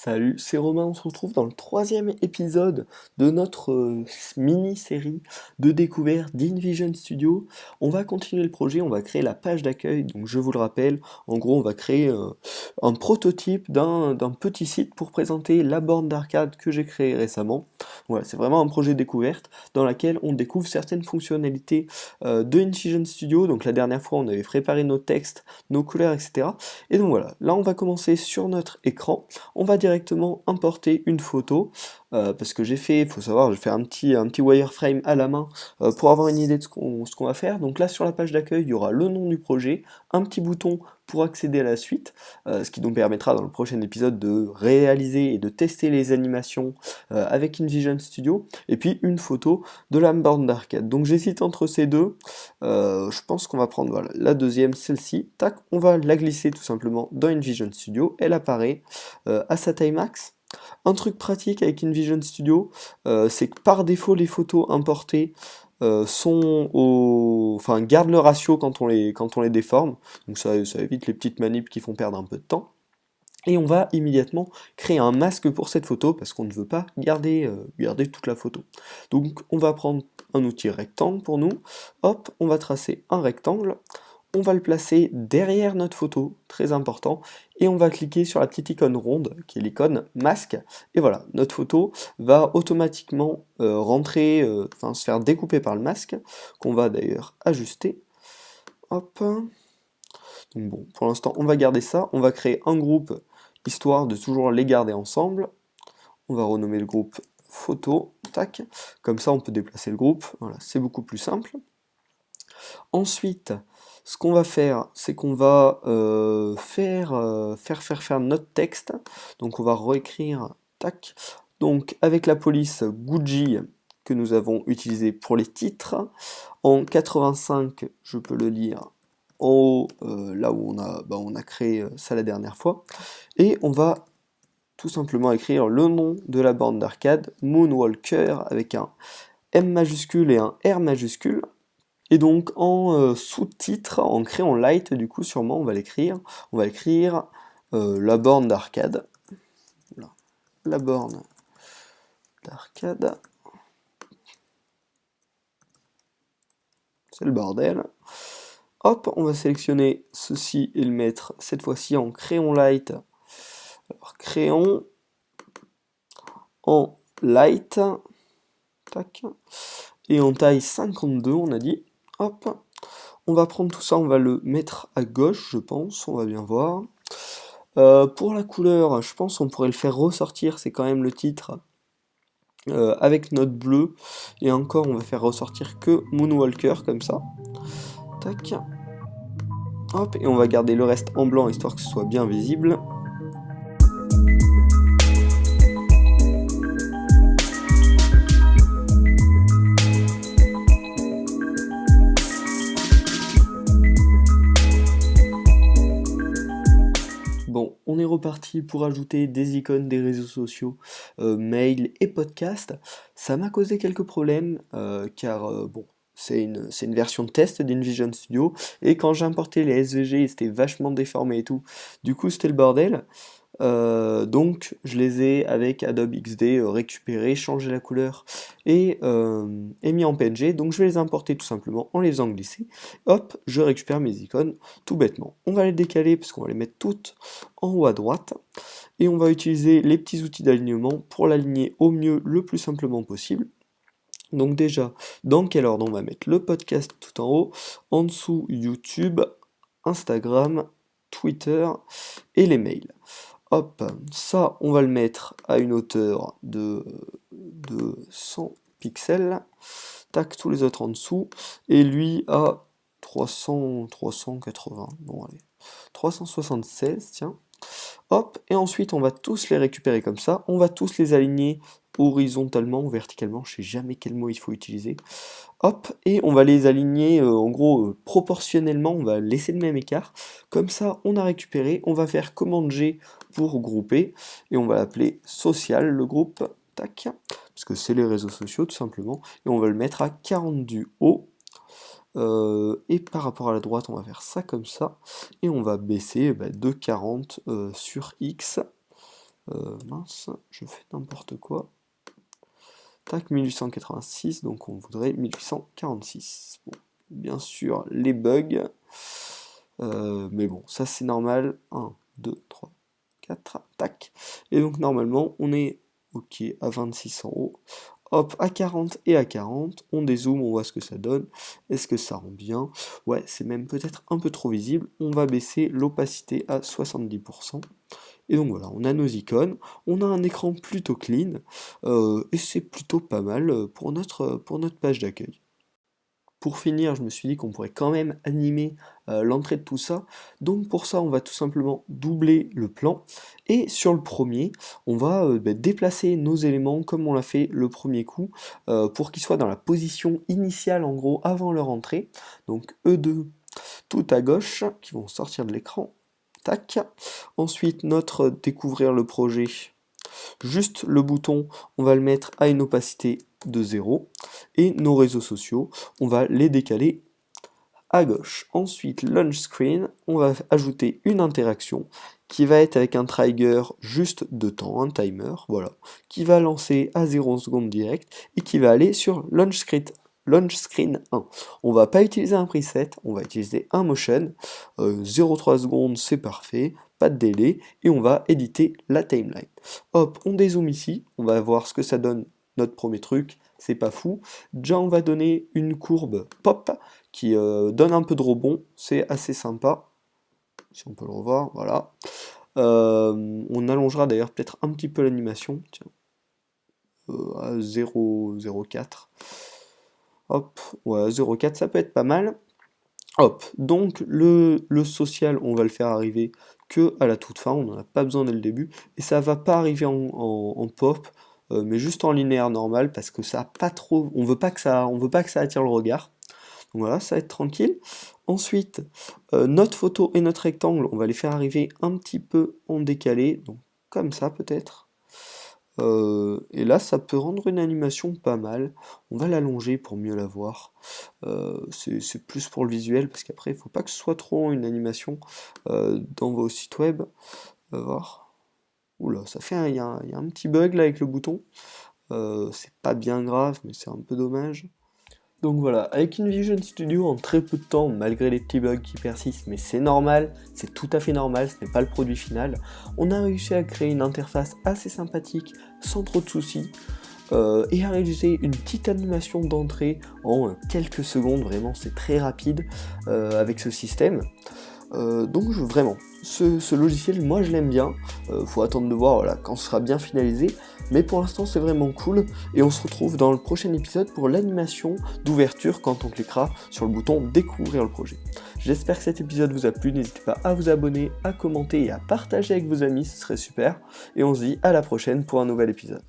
Salut, c'est Romain, on se retrouve dans le troisième épisode de notre mini-série de découverte d'InVision Studio. On va continuer le projet, on va créer la page d'accueil, donc je vous le rappelle, en gros on va créer un prototype d'un petit site pour présenter la borne d'arcade que j'ai créée récemment. Voilà, c'est vraiment un projet découverte dans lequel on découvre certaines fonctionnalités de InVision Studio. Donc la dernière fois on avait préparé nos textes, nos couleurs, etc. Et donc voilà, là on va commencer sur notre écran. On va directement importer une photo, parce que il faut savoir, j'ai fait un petit wireframe à la main pour avoir une idée de ce qu'on va faire. Donc là sur la page d'accueil, il y aura le nom du projet, un petit bouton pour accéder à la suite, ce qui nous permettra dans le prochain épisode de réaliser et de tester les animations avec InVision Studio, et puis une photo de la borne d'arcade. Donc j'hésite entre ces deux, je pense qu'on va prendre voilà, la deuxième, celle-ci, tac, on va la glisser tout simplement dans InVision Studio, elle apparaît à sa taille max. Un truc pratique avec InVision Studio, c'est que par défaut les photos importées enfin, gardent le ratio quand on les déforme, donc ça évite les petites manips qui font perdre un peu de temps. Et on va immédiatement créer un masque pour cette photo parce qu'on ne veut pas garder toute la photo. Donc on va prendre un outil rectangle pour nous, hop, on va tracer un rectangle, on va le placer derrière notre photo, très important, et on va cliquer sur la petite icône ronde, qui est l'icône masque, et voilà, notre photo va automatiquement se faire découper par le masque, qu'on va d'ailleurs ajuster, hop. Donc bon, pour l'instant, on va garder ça, on va créer un groupe, histoire de toujours les garder ensemble, on va renommer le groupe photo, tac, comme ça on peut déplacer le groupe, voilà, c'est beaucoup plus simple. Ensuite, ce qu'on va faire, c'est qu'on va faire notre texte. Donc on va réécrire, tac. Donc avec la police Gucci que nous avons utilisée pour les titres, en 85, je peux le lire en haut, là où on a créé ça la dernière fois. Et on va tout simplement écrire le nom de la borne d'arcade, Moonwalker, avec un M majuscule et un R majuscule. Et donc en sous-titre, en crayon light, du coup sûrement on va écrire la borne d'arcade. La borne d'arcade. C'est le bordel. Hop, on va sélectionner ceci et le mettre cette fois-ci en crayon light. Alors crayon en light. Tac. Et en taille 52, on a dit. Hop. On va prendre tout ça, on va le mettre à gauche, je pense, on va bien voir. Pour la couleur, je pense qu'on pourrait le faire ressortir, c'est quand même le titre, avec notre bleu. Et encore, on va faire ressortir que Moonwalker, comme ça. Tac. Hop, et on va garder le reste en blanc, histoire que ce soit bien visible. Bon, on est reparti pour ajouter des icônes des réseaux sociaux, mail et podcast. Ça m'a causé quelques problèmes, car bon, c'est une version de test d'InVision Studio, et quand j'ai importé les SVG, c'était vachement déformé et tout. Du coup, c'était le bordel. Donc je les ai avec Adobe XD récupérés, changé la couleur et mis en PNG. Donc je vais les importer tout simplement en les faisant glisser. Hop, je récupère mes icônes tout bêtement. On va les décaler parce qu'on va les mettre toutes en haut à droite. Et on va utiliser les petits outils d'alignement pour l'aligner au mieux le plus simplement possible. Donc déjà, dans quel ordre on va mettre le podcast tout en haut, en dessous YouTube, Instagram, Twitter et les mails. Hop, ça on va le mettre à une hauteur de 100 pixels. Tac, tous les autres en dessous. Et lui à 380. Bon allez. 376, tiens. Hop, et ensuite on va tous les récupérer comme ça. On va tous les aligner horizontalement ou verticalement. Je sais jamais quel mot il faut utiliser. Hop, et on va les aligner en gros proportionnellement, on va laisser le même écart. Comme ça, on a récupéré, on va faire commande G pour grouper, et on va l'appeler social, le groupe, tac, parce que c'est les réseaux sociaux tout simplement, et on va le mettre à 40 du haut, et par rapport à la droite, on va faire ça comme ça, et on va baisser de 40 sur X, Mince, je fais n'importe quoi. Tac, 1886, donc on voudrait 1846. Bon, bien sûr, les bugs, mais bon, ça c'est normal. 1, 2, 3, 4, tac. Et donc normalement, on est OK à 26 en haut. Hop, à 40 et à 40, on dézoome, on voit ce que ça donne. Est-ce que ça rend bien? Ouais, c'est même peut-être un peu trop visible. On va baisser l'opacité à 70%. Et donc voilà, on a nos icônes, on a un écran plutôt clean, et c'est plutôt pas mal pour notre page d'accueil. Pour finir, je me suis dit qu'on pourrait quand même animer l'entrée de tout ça. Donc pour ça, on va tout simplement doubler le plan. Et sur le premier, on va déplacer nos éléments comme on l'a fait le premier coup, pour qu'ils soient dans la position initiale en gros avant leur entrée. Donc E2 tout à gauche, qui vont sortir de l'écran. Tac. Ensuite, notre découvrir le projet, juste le bouton, on va le mettre à une opacité de 0. Et nos réseaux sociaux, on va les décaler à gauche. Ensuite, launch screen, on va ajouter une interaction qui va être avec un trigger juste de temps, un timer, voilà, qui va lancer à 0 secondes direct et qui va aller sur launch screen 1. On va pas utiliser un preset, on va utiliser un motion, 0,3 secondes c'est parfait, pas de délai, et on va éditer la timeline. Hop, on dézoome ici, on va voir ce que ça donne notre premier truc, c'est pas fou. Déjà on va donner une courbe pop qui donne un peu de rebond, c'est assez sympa. Si on peut le revoir, voilà. On allongera d'ailleurs peut-être un petit peu l'animation, tiens, à 0,04. Hop, ouais, 0,4 ça peut être pas mal. Hop, donc le social, on va le faire arriver que à la toute fin, on n'en a pas besoin dès le début, et ça va pas arriver en pop, mais juste en linéaire normal, parce que ça a pas trop, on veut pas que ça attire le regard. Donc voilà, ça va être tranquille. Ensuite, notre photo et notre rectangle, on va les faire arriver un petit peu en décalé, donc comme ça peut-être. Et là, ça peut rendre une animation pas mal. On va l'allonger pour mieux la voir. C'est plus pour le visuel, parce qu'après, il ne faut pas que ce soit trop une animation dans vos sites web. On va voir. Oula, il y a un petit bug là avec le bouton. C'est pas bien grave, mais c'est un peu dommage. Donc voilà, avec InVision Studio, en très peu de temps, malgré les petits bugs qui persistent, mais c'est normal, c'est tout à fait normal, ce n'est pas le produit final, on a réussi à créer une interface assez sympathique, sans trop de soucis, et à réaliser une petite animation d'entrée en quelques secondes, vraiment c'est très rapide avec ce système. Donc vraiment, ce logiciel, moi je l'aime bien, faut attendre de voir voilà, quand ce sera bien finalisé, mais pour l'instant c'est vraiment cool, et on se retrouve dans le prochain épisode pour l'animation d'ouverture quand on cliquera sur le bouton découvrir le projet. J'espère que cet épisode vous a plu, n'hésitez pas à vous abonner, à commenter et à partager avec vos amis, ce serait super, et on se dit à la prochaine pour un nouvel épisode.